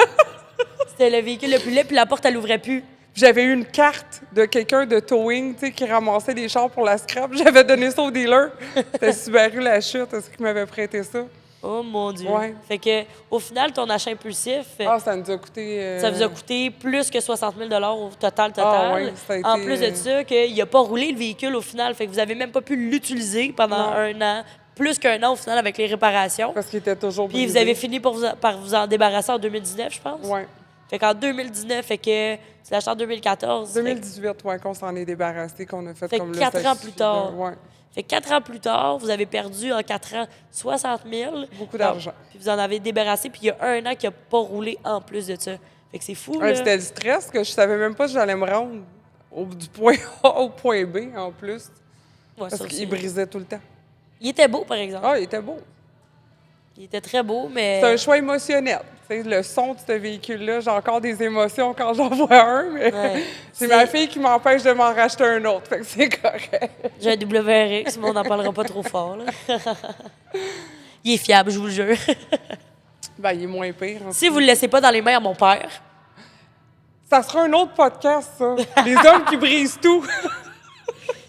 Speaker 1: C'était le véhicule le plus laid, puis la porte, elle ouvrait plus.
Speaker 2: J'avais eu une carte de quelqu'un de towing, tu sais, qui ramassait des chars pour la scrap. J'avais donné ça au dealer. C'était Subaru La Chute, est-ce qu'il m'avait prêté ça?
Speaker 1: Oh mon Dieu.
Speaker 2: Ouais.
Speaker 1: Fait que, au final, ton achat impulsif,
Speaker 2: Ah, ça nous a coûté...
Speaker 1: ça vous a coûté plus que 60 000 au total.
Speaker 2: Ah ouais, ça a
Speaker 1: En
Speaker 2: été-
Speaker 1: plus de ça, qu'il n'a pas roulé le véhicule au final. Fait que vous avez même pas pu l'utiliser pendant
Speaker 2: Non.
Speaker 1: 1 an. Plus qu'1 an au final avec les réparations.
Speaker 2: Parce qu'il était toujours
Speaker 1: Puis vous
Speaker 2: brisé.
Speaker 1: avez fini par vous en débarrasser en 2019, je pense.
Speaker 2: Oui.
Speaker 1: Fait qu'en 2019, fait que c'est l'acheté en 2014.
Speaker 2: 2018, ouais, qu'on s'en est débarrassé, qu'on a fait
Speaker 1: Fait
Speaker 2: comme
Speaker 1: que
Speaker 2: le
Speaker 1: 4 ans
Speaker 2: statut
Speaker 1: plus
Speaker 2: de-
Speaker 1: tard.
Speaker 2: Ouais.
Speaker 1: Fait que 4 ans plus tard, vous avez perdu en 4 ans 60 000.
Speaker 2: Beaucoup d'argent.
Speaker 1: Puis vous en avez débarrassé, puis il y a 1 an qui n'a pas roulé en plus de ça. Fait que c'est fou,
Speaker 2: Ouais,
Speaker 1: là.
Speaker 2: c'était le stress que je savais même pas si j'allais me rendre du point A au point B, en plus.
Speaker 1: Ouais,
Speaker 2: Parce
Speaker 1: ça
Speaker 2: qu'il
Speaker 1: aussi.
Speaker 2: brisait tout le temps.
Speaker 1: Il était beau, par exemple.
Speaker 2: Ah, il était beau.
Speaker 1: Il était très beau, mais...
Speaker 2: C'est un choix émotionnel. Tu sais, le son de ce véhicule-là, j'ai encore des émotions quand j'en vois un, mais
Speaker 1: Ouais.
Speaker 2: c'est ma fille qui m'empêche de m'en racheter un autre, fait que c'est correct.
Speaker 1: J'ai un WRX, mais on n'en parlera pas trop fort, là. Il est fiable, je vous le jure.
Speaker 2: Ben, il est moins pire. En
Speaker 1: Si vous le laissez pas dans les mains à mon père,
Speaker 2: Ça sera un autre podcast, ça. Les hommes qui brisent tout.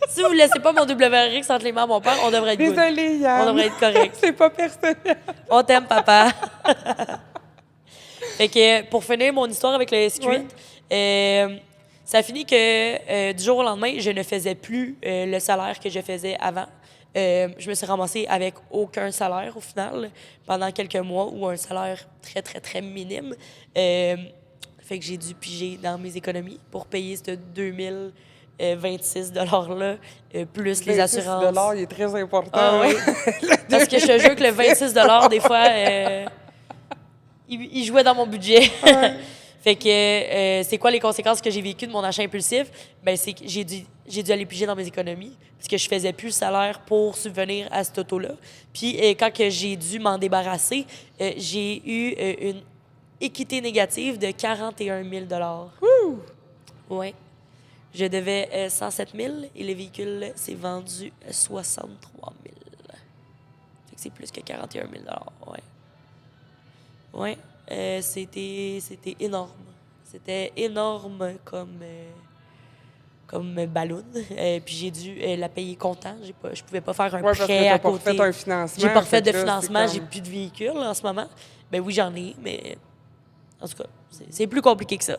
Speaker 1: si vous laissez pas mon WRX entre les mains à mon père, on devrait être good.
Speaker 2: Désolée, Yann.
Speaker 1: On devrait être correct.
Speaker 2: C'est pas personnel.
Speaker 1: On t'aime, papa. Fait que pour finir mon histoire avec le S8, ça finit que du jour au lendemain, je ne faisais plus le salaire que je faisais avant. Je me suis ramassée avec aucun salaire au final pendant quelques mois ou un salaire très, très, très minime. Fait que j'ai dû piger dans mes économies pour payer ce 2026 $-là, plus les
Speaker 2: 26
Speaker 1: assurances.
Speaker 2: $, il est très important.
Speaker 1: Ah oui. Parce que je te jure que le 26 des fois, il jouait dans mon budget. Fait que c'est quoi les conséquences que j'ai vécues de mon achat impulsif? Ben c'est que j'ai dû aller piger dans mes économies parce que je faisais plus le salaire pour subvenir à cet auto-là. Puis quand que j'ai dû m'en débarrasser, j'ai eu une équité négative de 41 000 $. Oui. Je devais 107 000 et le véhicule s'est vendu 63 000. Fait que c'est plus que 41 000 ouais. Oui, c'était énorme. C'était énorme comme ballon. Puis j'ai dû la payer comptant. Je pouvais pas faire un
Speaker 2: Ouais, parce que
Speaker 1: prêt
Speaker 2: t'as
Speaker 1: à
Speaker 2: pas
Speaker 1: côté.
Speaker 2: refait un financement.
Speaker 1: J'ai pas refait
Speaker 2: fait
Speaker 1: de
Speaker 2: que là,
Speaker 1: financement.
Speaker 2: c'est
Speaker 1: J'ai
Speaker 2: comme-
Speaker 1: plus de véhicule en ce moment. Ben oui, j'en ai, mais en tout cas, c'est plus compliqué que ça.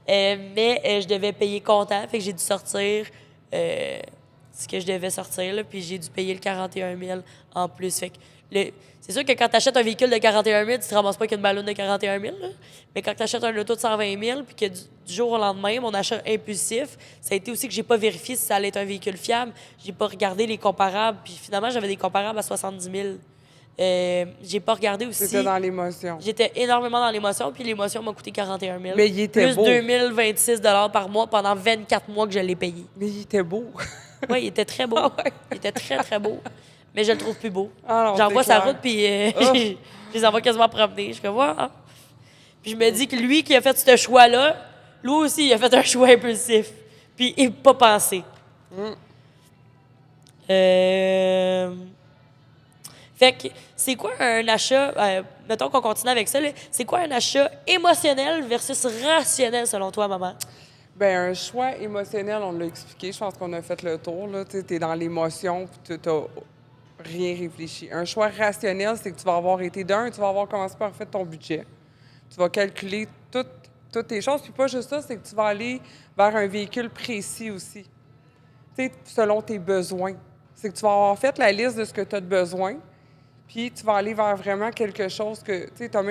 Speaker 1: Mais je devais payer comptant. Fait que j'ai dû sortir ce que je devais sortir. Là, puis j'ai dû payer le 41 000 en plus. Fait que c'est sûr que quand tu achètes un véhicule de 41 000, tu te ramasses pas qu'une ballonne de 41 000. Là. Mais quand tu achètes un auto de 120 000, puis que du jour au lendemain, mon achat impulsif, ça a été aussi que j'ai pas vérifié si ça allait être un véhicule fiable. J'ai pas regardé les comparables. Puis finalement, j'avais des comparables à 70 000. J'ai pas regardé aussi.
Speaker 2: C'était dans l'émotion.
Speaker 1: J'étais énormément dans l'émotion, puis l'émotion m'a coûté 41 000.
Speaker 2: Mais il était
Speaker 1: plus
Speaker 2: beau.
Speaker 1: 2026 $ par mois pendant 24 mois que je l'ai payé.
Speaker 2: Mais il était beau.
Speaker 1: Oui, il était très beau. Il était très, très beau. Mais je le trouve plus beau.
Speaker 2: Ah non,
Speaker 1: J'envoie
Speaker 2: c'est
Speaker 1: sa
Speaker 2: clair.
Speaker 1: route, puis je les envoie quasiment promener. Je suis comme, ah. Puis je me dis que lui qui a fait ce choix-là, lui aussi, il a fait un choix impulsif. Puis il n'a pas pensé. Fait que c'est quoi un achat, mettons qu'on continue avec ça, là, c'est quoi un achat émotionnel versus rationnel selon toi, maman?
Speaker 2: Bien, un choix émotionnel, on l'a expliqué. Je pense qu'on a fait le tour. Tu es dans l'émotion puis tu n'as rien réfléchi. Un choix rationnel, c'est que tu vas avoir été tu vas avoir commencé par faire ton budget. Tu vas calculer toutes tes choses. Puis pas juste ça, c'est que tu vas aller vers un véhicule précis aussi. Tu sais, selon tes besoins. C'est que tu vas avoir fait la liste de ce que tu as de besoin, puis tu vas aller vers vraiment quelque chose que, tu sais, tu as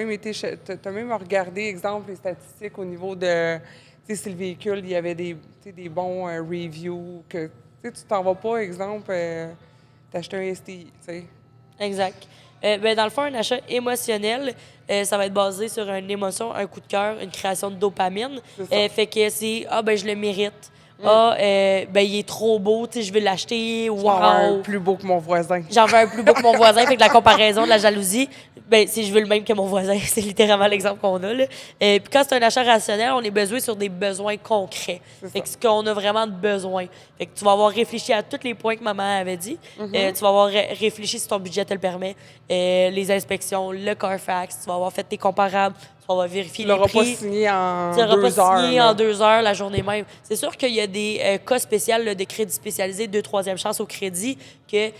Speaker 2: même regardé, exemple, les statistiques au niveau de, tu sais, si le véhicule, il y avait des, tu sais, des bons reviews, que, tu sais, tu t'en vas pas, exemple, t'acheter un STI, tu sais.
Speaker 1: Exact. Ben, dans le fond, un achat émotionnel, ça va être basé sur une émotion, un coup de cœur, une création de dopamine.
Speaker 2: C'est ça.
Speaker 1: Fait que c'est ah ben je le mérite. Ah ben il est trop beau, tu sais, je vais l'acheter.
Speaker 2: J'en veux un
Speaker 1: Wow.
Speaker 2: plus beau que mon voisin.
Speaker 1: J'en veux un plus beau que mon voisin. Fait que la comparaison, de la jalousie, ben si je veux le même que mon voisin, c'est littéralement l'exemple qu'on a là. Puis quand c'est un achat rationnel, on est besoin sur des besoins concrets. Fait que ce qu'on a vraiment de besoin. Fait que tu vas avoir réfléchi à tous les points que maman avait dit. Tu vas avoir réfléchi si ton budget te le permet. Les inspections, le Carfax, tu vas avoir fait tes comparables, tu vas avoir vérifié
Speaker 2: Tu
Speaker 1: les
Speaker 2: l'auras
Speaker 1: prix.
Speaker 2: pas signé en
Speaker 1: Tu n'auras
Speaker 2: 2
Speaker 1: pas
Speaker 2: heures.
Speaker 1: signé
Speaker 2: là.
Speaker 1: en 2 heures la journée même. C'est sûr qu'il y a des cas spéciaux là, de crédits spécialisés, 2 troisième chance au crédit, que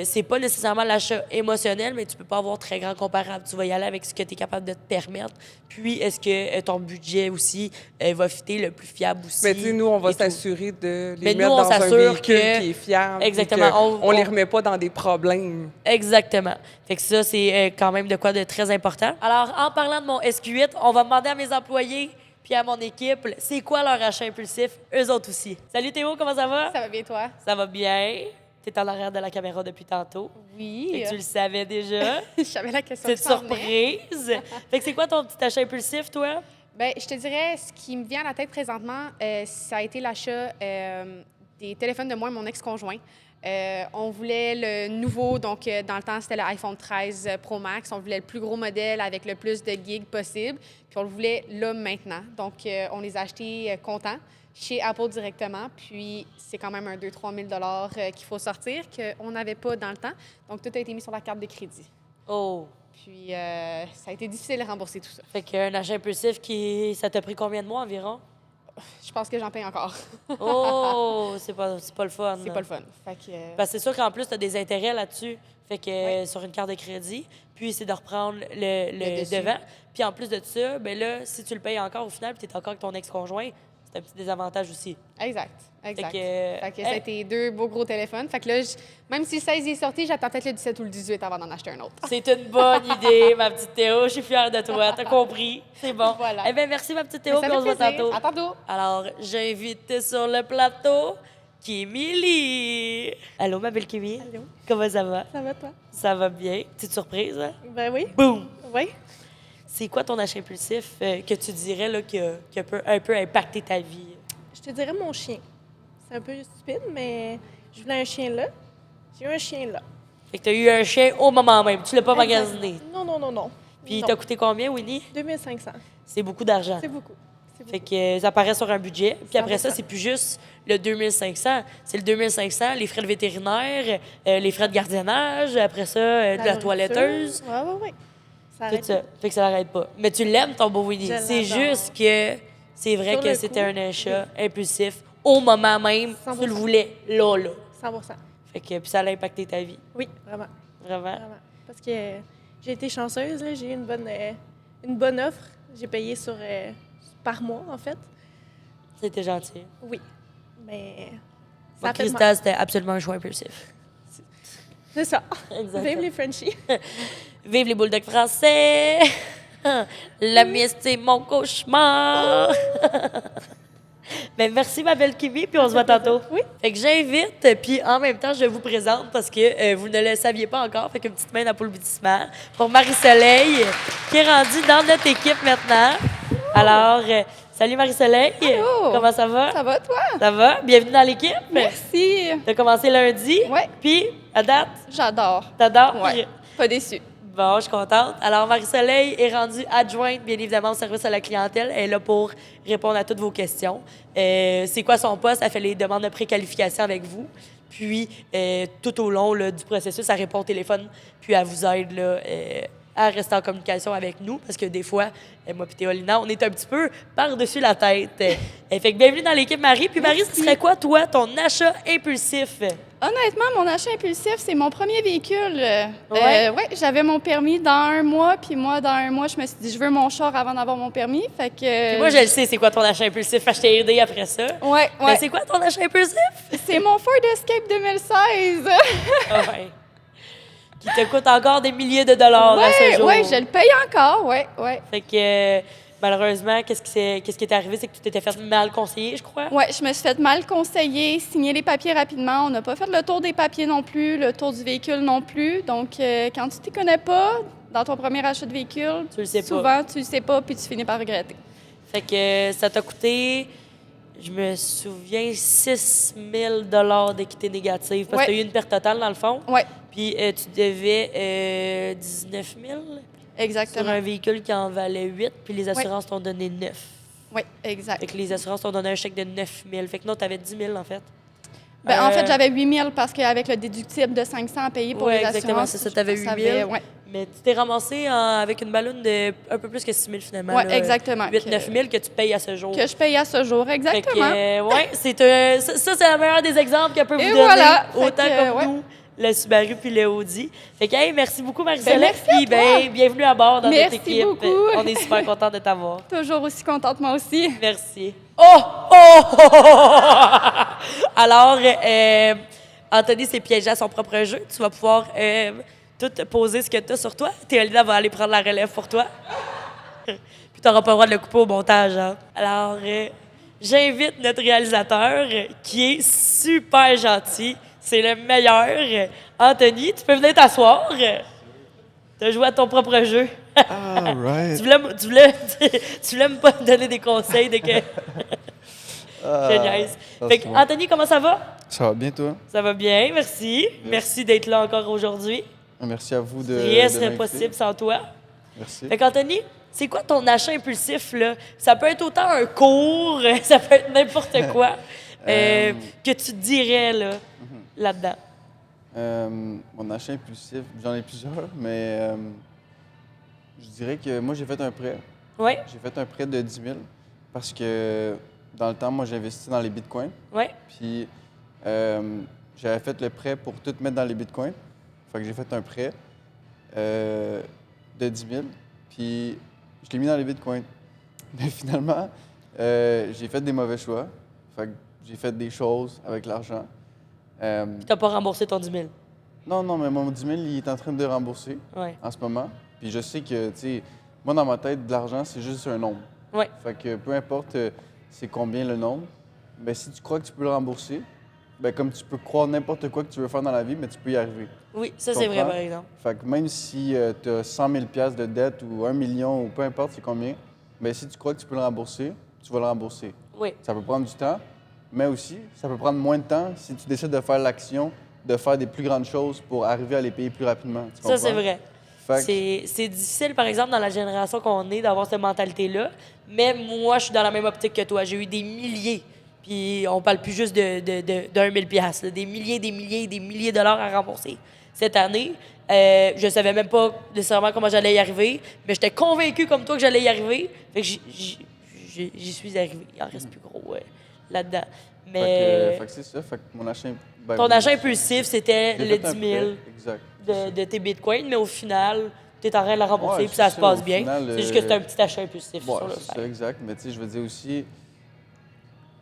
Speaker 1: c'est pas nécessairement l'achat émotionnel, mais tu peux pas avoir très grand comparable. Tu vas y aller avec ce que tu es capable de te permettre. Puis, est-ce que ton budget aussi va fitter le plus fiable aussi?
Speaker 2: Mais tu sais, nous, on va
Speaker 1: et tout.
Speaker 2: s'assurer de les
Speaker 1: Mais
Speaker 2: mettre
Speaker 1: nous, on
Speaker 2: dans un
Speaker 1: s'assure
Speaker 2: véhicule
Speaker 1: que-
Speaker 2: qui est fiable.
Speaker 1: Exactement.
Speaker 2: Puis on les
Speaker 1: On-
Speaker 2: remet pas dans des problèmes.
Speaker 1: Exactement. Fait que ça, c'est quand même de quoi de très important. Alors, en parlant de mon SQ8, on va demander à mes employés puis à mon équipe, c'est quoi leur achat impulsif, eux autres aussi. Salut Théo, comment ça va?
Speaker 3: Ça va bien, toi?
Speaker 1: Ça va bien. T'es en arrière de la caméra depuis tantôt.
Speaker 3: Oui.
Speaker 1: Fait que tu le savais déjà.
Speaker 3: Je savais la question
Speaker 1: Petite
Speaker 3: qui s'en venait.
Speaker 1: surprise. Fait que c'est quoi ton petit achat impulsif, toi?
Speaker 3: Ben, je te dirais, ce qui me vient à la tête présentement, ça a été l'achat des téléphones de moi et mon ex-conjoint. On voulait le nouveau, donc dans le temps, c'était l'iPhone 13 Pro Max. On voulait le plus gros modèle avec le plus de gigs possible. Puis on le voulait là, maintenant. Donc, on les a achetés contents chez Apple directement. Puis, c'est quand même un 2-3 000 qu'il faut sortir, qu'on n'avait pas dans le temps. Donc, tout a été mis sur la carte de crédit.
Speaker 1: Oh.
Speaker 3: Puis, ça a été difficile de rembourser tout ça.
Speaker 1: Fait qu'un achat impulsif ça t'a pris combien de mois environ?
Speaker 3: Je pense que j'en paye encore.
Speaker 1: Oh, c'est pas le fun.
Speaker 3: C'est pas le fun. Fait que,
Speaker 1: Parce que c'est sûr qu'en plus, tu as des intérêts là-dessus. Fait que
Speaker 3: Oui.
Speaker 1: sur une carte de crédit, puis c'est de reprendre le
Speaker 3: dessus.
Speaker 1: devant. Puis en plus de ça, ben là, si tu le payes encore au final, puis tu es encore avec ton ex-conjoint, c'est un petit désavantage aussi.
Speaker 3: Exact. Exact.
Speaker 1: Fait que,
Speaker 3: Ça a été 2 beaux gros téléphones. Fait que là, même si le 16 est sorti, j'attends peut-être le 17 ou le 18 avant d'en acheter un autre.
Speaker 1: C'est une bonne idée, ma petite Théo. Je suis fière de toi. T'as compris. C'est bon.
Speaker 3: Voilà.
Speaker 1: Eh bien, merci, ma petite Théo,
Speaker 3: Ça
Speaker 1: puis on se
Speaker 3: fait
Speaker 1: voit
Speaker 3: plaisir.
Speaker 1: tantôt.
Speaker 3: À tantôt.
Speaker 1: Alors, j'invite sur le plateau Kimili. Allô, ma belle Kimi.
Speaker 4: Allô.
Speaker 1: Comment ça va?
Speaker 4: Ça va, toi?
Speaker 1: Ça va bien. Petite surprise, hein?
Speaker 4: Ben oui.
Speaker 1: Boum!
Speaker 4: Oui.
Speaker 1: C'est quoi ton achat impulsif que tu dirais là, qui a un peu impacté ta vie?
Speaker 4: Je te dirais mon chien. C'est un peu stupide, mais je voulais un chien là. J'ai eu un chien là.
Speaker 1: Fait que t'as eu un chien au moment même. Tu l'as pas magasiné.
Speaker 4: Non, non, non, non.
Speaker 1: Puis il
Speaker 4: Non.
Speaker 1: t'a coûté combien, Winnie?
Speaker 4: 2500.
Speaker 1: C'est beaucoup d'argent.
Speaker 4: C'est beaucoup. C'est
Speaker 1: Fait
Speaker 4: beaucoup.
Speaker 1: que ça paraît sur un budget. Puis après ça,
Speaker 4: 100%.
Speaker 1: c'est plus juste le 2500. C'est le 2500, les frais de vétérinaire, les frais de gardiennage, après ça, de la
Speaker 4: nourriture.
Speaker 1: toiletteuse,
Speaker 4: Ouais, ouais, ouais. Ça
Speaker 1: tout
Speaker 4: arrête
Speaker 1: ça.
Speaker 4: pas.
Speaker 1: Fait que ça n'arrête pas. Mais tu l'aimes, ton beau Winnie.
Speaker 4: Je
Speaker 1: C'est
Speaker 4: l'adore.
Speaker 1: juste que c'est vrai
Speaker 4: Sur
Speaker 1: que
Speaker 4: le
Speaker 1: c'était
Speaker 4: coup,
Speaker 1: un achat impulsif. Au moment même, tu
Speaker 4: 100%.
Speaker 1: le voulais là, là.
Speaker 4: 100%.
Speaker 1: Fait que puis ça a impacté ta vie.
Speaker 4: Oui, vraiment.
Speaker 1: Vraiment.
Speaker 4: Vraiment. Parce que j'ai été chanceuse, là. J'ai eu une bonne offre. J'ai payé par mois, en fait.
Speaker 1: C'était gentil.
Speaker 4: Oui. Mais ça
Speaker 1: Moi,
Speaker 4: a fait mal.
Speaker 1: Cristal, c'était absolument un choix impulsif.
Speaker 4: C'est ça.
Speaker 1: Exactement.
Speaker 4: Vive les Frenchies.
Speaker 1: Vive les bulldogs français! La mienne, c'est mon cauchemar! Ben, merci, ma belle Kimi, puis on se voit tantôt.
Speaker 4: Oui.
Speaker 1: Fait que j'invite, puis en même temps, je vous présente parce que vous ne le saviez pas encore, fait qu'une petite main d'applaudissement pour Marie-Soleil, qui est rendue dans notre équipe maintenant. Alors, salut Marie-Soleil!
Speaker 3: Allô.
Speaker 1: Comment ça va?
Speaker 3: Ça va, toi?
Speaker 1: Ça va? Bienvenue dans l'équipe!
Speaker 3: Merci.
Speaker 1: T'as commencé lundi?
Speaker 3: Ouais.
Speaker 1: Puis, à date,
Speaker 3: J'adore.
Speaker 1: t'adores?
Speaker 3: Ouais. Pas déçue.
Speaker 1: Bon, je suis contente. Alors, Marie-Soleil est rendue adjointe, bien évidemment, au service à la clientèle. Elle est là pour répondre à toutes vos questions. C'est quoi son poste? Elle fait les demandes de préqualification avec vous. Puis, tout au long là, du processus, elle répond au téléphone, puis elle vous aide là, à rester en communication avec nous parce que des fois, moi et Théolina, on est un petit peu par-dessus la tête. Fait que bienvenue dans l'équipe, Marie. Puis Marie, ce serait quoi, toi, ton achat impulsif?
Speaker 5: Honnêtement, mon achat impulsif, c'est mon premier véhicule.
Speaker 1: Ouais?
Speaker 5: J'avais mon permis dans 1 mois, puis moi, dans 1 mois, je me suis dit, je veux mon char avant d'avoir mon permis. Fait que.
Speaker 1: Puis moi, je le sais, c'est quoi ton achat impulsif. Je t'ai aidé après ça.
Speaker 5: Ouais,
Speaker 1: Mais
Speaker 5: ouais.
Speaker 1: c'est quoi ton achat impulsif?
Speaker 5: C'est mon Ford Escape 2016.
Speaker 1: Ouais. Qui te coûte encore des milliers de dollars à ce jour.
Speaker 5: Ouais, je le paye encore, ouais.
Speaker 1: Fait que malheureusement, qu'est-ce qui est arrivé? C'est que tu t'étais fait mal conseiller, je crois.
Speaker 5: Ouais, je me suis fait mal conseiller, signer les papiers rapidement. On n'a pas fait le tour des papiers non plus, le tour du véhicule non plus. Donc, quand tu ne t'y connais pas, dans ton premier achat de véhicule,
Speaker 1: Tu le sais pas.
Speaker 5: souvent, tu le sais pas, puis tu finis par regretter.
Speaker 1: Fait que ça t'a coûté, je me souviens, 6 000 d'équité négative. Parce que tu as eu une perte totale, dans le fond.
Speaker 5: Ouais,
Speaker 1: Puis tu devais 19 000 sur
Speaker 5: exactement.
Speaker 1: un véhicule qui en valait 8, puis les assurances t'ont donné 9.
Speaker 5: Oui, exact.
Speaker 1: Fait que les assurances t'ont donné un chèque de 9 000. Fait que non, t'avais 10 000, en fait.
Speaker 5: En fait, j'avais 8 000 parce qu'avec le déductible de 500 à payer pour
Speaker 1: Ouais,
Speaker 5: les
Speaker 1: exactement,
Speaker 5: assurances.
Speaker 1: c'est ça, t'avais 8 000.
Speaker 5: Ouais,
Speaker 1: Mais tu t'es ramassé avec une balloune de un peu plus que 6 000, finalement.
Speaker 5: ouais,
Speaker 1: là.
Speaker 5: exactement.
Speaker 1: 8-9 000 que tu payes à ce jour.
Speaker 5: Que je paye à ce jour,
Speaker 1: Fait que,
Speaker 5: exactement.
Speaker 1: ouais, ça, c'est le meilleur des exemples qu'elle peut vous
Speaker 5: Et
Speaker 1: donner.
Speaker 5: voilà. Fait
Speaker 1: Autant
Speaker 5: que,
Speaker 1: comme
Speaker 5: ouais.
Speaker 1: nous, le Subaru puis le Audi. Fait que, hey, merci beaucoup,
Speaker 5: Ben,
Speaker 1: Marie-Soleil.
Speaker 5: merci à
Speaker 1: Puis,
Speaker 5: toi.
Speaker 1: bienvenue à bord dans
Speaker 5: Merci
Speaker 1: notre équipe.
Speaker 5: beaucoup.
Speaker 1: On est super contents de t'avoir.
Speaker 5: Toujours aussi contente, moi aussi.
Speaker 1: Merci. Oh! Oh! Alors, Anthony s'est piégé à son propre jeu. Tu vas pouvoir tout poser ce que tu as sur toi. Théolina va aller prendre la relève pour toi. Puis tu n'auras pas le droit de le couper au montage. Hein? Alors, j'invite notre réalisateur qui est super gentil. C'est le meilleur. Anthony, tu peux venir t'asseoir. Tu as joué à ton propre jeu.
Speaker 6: All right.
Speaker 1: Tu voulais me pas donner des conseils de que. Je niaise. Fait que, Anthony, comment ça va?
Speaker 6: Ça va bien, toi?
Speaker 1: Ça va bien, merci. Merci d'être là encore aujourd'hui.
Speaker 6: Merci à vous de.
Speaker 1: Rien
Speaker 6: de
Speaker 1: serait
Speaker 6: m'inviter.
Speaker 1: possible sans toi.
Speaker 6: Merci.
Speaker 1: Fait qu'Anthony, c'est quoi ton achat impulsif, là? Ça peut être autant un cours, ça peut être n'importe quoi que tu te dirais, là, là-dedans.
Speaker 6: Mon achat impulsif, j'en ai plusieurs, mais je dirais que moi, j'ai fait un prêt.
Speaker 1: Oui,
Speaker 6: J'ai fait un prêt de 10 000 parce que dans le temps, moi, j'ai investi dans les bitcoins.
Speaker 1: oui.
Speaker 6: Puis j'avais fait le prêt pour tout mettre dans les bitcoins. Fait que j'ai fait un prêt de 10 000. Puis je l'ai mis dans les bitcoins. Mais finalement, j'ai fait des mauvais choix. Fait que j'ai fait des choses avec l'argent.
Speaker 1: Puis t'as pas remboursé ton 10 000.
Speaker 6: Non, mais mon 10 000, il est en train de rembourser
Speaker 1: Oui,
Speaker 6: en ce moment. Puis je sais que, tu sais, moi, dans ma tête, de l'argent, c'est juste un nombre.
Speaker 1: oui.
Speaker 6: Fait que peu importe c'est combien le nombre, ben si tu crois que tu peux le rembourser, ben comme tu peux croire n'importe quoi que tu veux faire dans la vie, mais tu peux y arriver.
Speaker 1: Oui, ça,
Speaker 6: Tu
Speaker 1: c'est vrai,
Speaker 6: comprends?
Speaker 1: par exemple.
Speaker 6: Fait que même si tu as 100 000 $ de dette ou 1 million ou peu importe c'est combien, ben si tu crois que tu peux le rembourser, tu vas le rembourser.
Speaker 1: Oui,
Speaker 6: Ça peut prendre du temps, mais aussi ça peut prendre moins de temps si tu décides de faire l'action, de faire des plus grandes choses pour arriver à les payer plus rapidement. Tu
Speaker 1: ça, c'est
Speaker 6: comprends?
Speaker 1: vrai.
Speaker 6: Fait que-
Speaker 1: C'est difficile, par exemple, dans la génération qu'on est, d'avoir cette mentalité-là. Mais moi, je suis dans la même optique que toi. J'ai eu des milliers. Puis on parle plus juste d'un 1000 piastres, là. Des milliers de dollars à rembourser cette année. Je savais même pas nécessairement comment j'allais y arriver, mais j'étais convaincue comme toi que j'allais y arriver. Fait que j'y suis arrivée. Il en reste plus gros là-dedans. Mais
Speaker 6: Fait que c'est ça. Fait que mon achat... ben,
Speaker 1: ton achat impulsif, c'était
Speaker 6: j'ai
Speaker 1: le
Speaker 6: fait un
Speaker 1: 10 000
Speaker 6: prêt, Exact.
Speaker 1: de tes bitcoins, mais au final, tu es en train de la rembourser
Speaker 6: Ouais,
Speaker 1: puis ça
Speaker 6: c'est
Speaker 1: se passe
Speaker 6: au
Speaker 1: bien.
Speaker 6: final,
Speaker 1: C'est juste que c'est un petit achat impulsif
Speaker 6: Ouais,
Speaker 1: sur le
Speaker 6: c'est
Speaker 1: site.
Speaker 6: ça, exact. Mais tu sais, je veux dire aussi,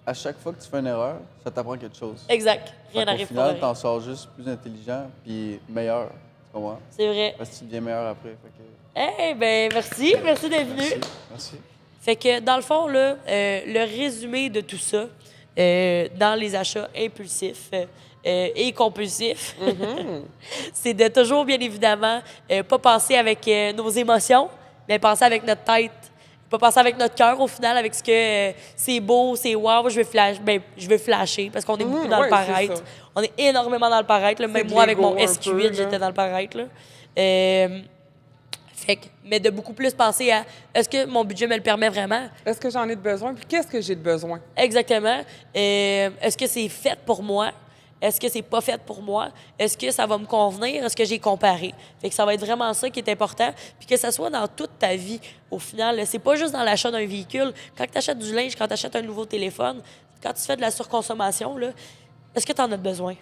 Speaker 6: à chaque fois que tu fais une erreur, ça t'apprend quelque chose.
Speaker 1: Exact. Rien
Speaker 6: Fait qu'au
Speaker 1: n'arrive pour
Speaker 6: final,
Speaker 1: rien.
Speaker 6: t'en sors juste plus intelligent puis meilleur. Tu comprends?
Speaker 1: C'est vrai.
Speaker 6: Parce que tu deviens meilleur après. Fait que,
Speaker 1: Eh ben merci. Merci d'être venu.
Speaker 6: merci. Merci.
Speaker 1: Fait que dans le fond, là, le résumé de tout ça, dans les achats impulsifs et compulsifs, c'est de toujours, bien évidemment, pas penser avec nos émotions, mais penser avec notre tête. Pas penser avec notre cœur, au final, avec ce que c'est beau, c'est wow, je veux flasher, parce qu'on est beaucoup dans le
Speaker 2: ouais,
Speaker 1: paraître.
Speaker 2: c'est ça.
Speaker 1: On est énormément dans le paraître. Là.
Speaker 2: C'est
Speaker 1: Même
Speaker 2: de
Speaker 1: moi, avec mon
Speaker 2: l'ego un
Speaker 1: SQ8,
Speaker 2: peu, là.
Speaker 1: j'étais dans le paraître. Là. Fait que, mais de beaucoup plus penser à est-ce que mon budget me le permet vraiment?
Speaker 2: Est-ce que j'en ai de besoin? Puis qu'est-ce que j'ai de besoin?
Speaker 1: Exactement. Est-ce que c'est fait pour moi? Est-ce que c'est pas fait pour moi? Est-ce que ça va me convenir? Est-ce que j'ai comparé? Fait que ça va être vraiment ça qui est important. Puis que ça soit dans toute ta vie, au final. Là. C'est pas juste dans l'achat d'un véhicule. Quand tu achètes du linge, quand tu achètes un nouveau téléphone, quand tu fais de la surconsommation, là, est-ce que tu en as besoin?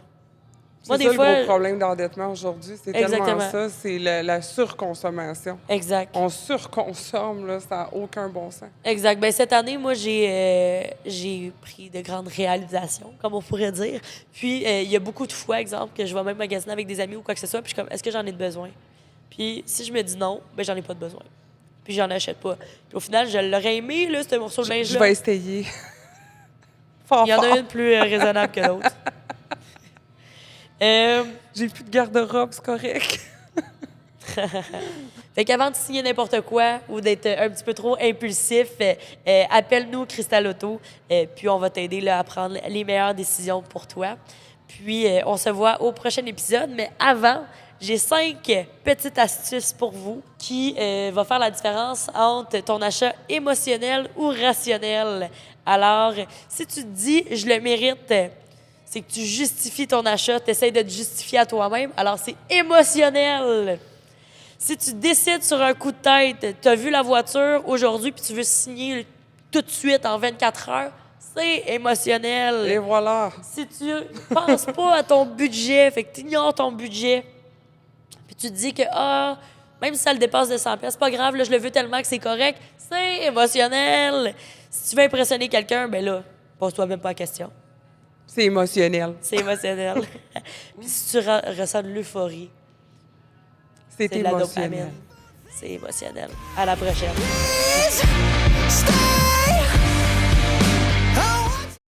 Speaker 2: C'est ça, le gros problème d'endettement aujourd'hui, c'est tellement ça, c'est la surconsommation.
Speaker 1: Exact.
Speaker 2: On surconsomme, là, ça n'a aucun bon sens.
Speaker 1: Exact. Ben, cette année, moi, j'ai pris de grandes réalisations, comme on pourrait dire. Puis, il y a beaucoup de fois, exemple, que je vais même magasiner avec des amis ou quoi que ce soit, puis je suis comme, est-ce que j'en ai de besoin? Puis, si je me dis non, ben j'en ai pas de besoin. Puis, j'en achète pas. Puis, au final, je l'aurais aimé, là, ce morceau de linge-là.
Speaker 2: Je vais essayer.
Speaker 1: Il y en a une plus raisonnable que l'autre.
Speaker 2: J'ai plus de garde-robe, c'est correct.
Speaker 1: Fait qu'avant de signer n'importe quoi ou d'être un petit peu trop impulsif, appelle-nous Cristal Auto, puis on va t'aider là, à prendre les meilleures décisions pour toi. Puis on se voit au prochain épisode, mais avant, j'ai 5 petites astuces pour vous qui vont faire la différence entre ton achat émotionnel ou rationnel. Alors, si tu te dis « je le mérite », c'est que tu justifies ton achat, tu essaies de te justifier à toi-même, alors c'est émotionnel. Si tu décides sur un coup de tête, tu as vu la voiture aujourd'hui puis tu veux signer tout de suite en 24 heures, c'est émotionnel.
Speaker 2: Et voilà.
Speaker 1: Si tu penses pas à ton budget, fait que tu ignores ton budget, puis tu te dis que même si ça le dépasse de 100$, c'est pas grave, là, je le veux tellement que c'est correct, c'est émotionnel. Si tu veux impressionner quelqu'un, ben là, pose-toi même pas la question.
Speaker 2: C'est émotionnel.
Speaker 1: C'est émotionnel. Puis si tu ressens de l'euphorie,
Speaker 2: c'est
Speaker 1: de la
Speaker 2: émotionnel.
Speaker 1: dopamine. C'est émotionnel. À la prochaine.
Speaker 7: Stay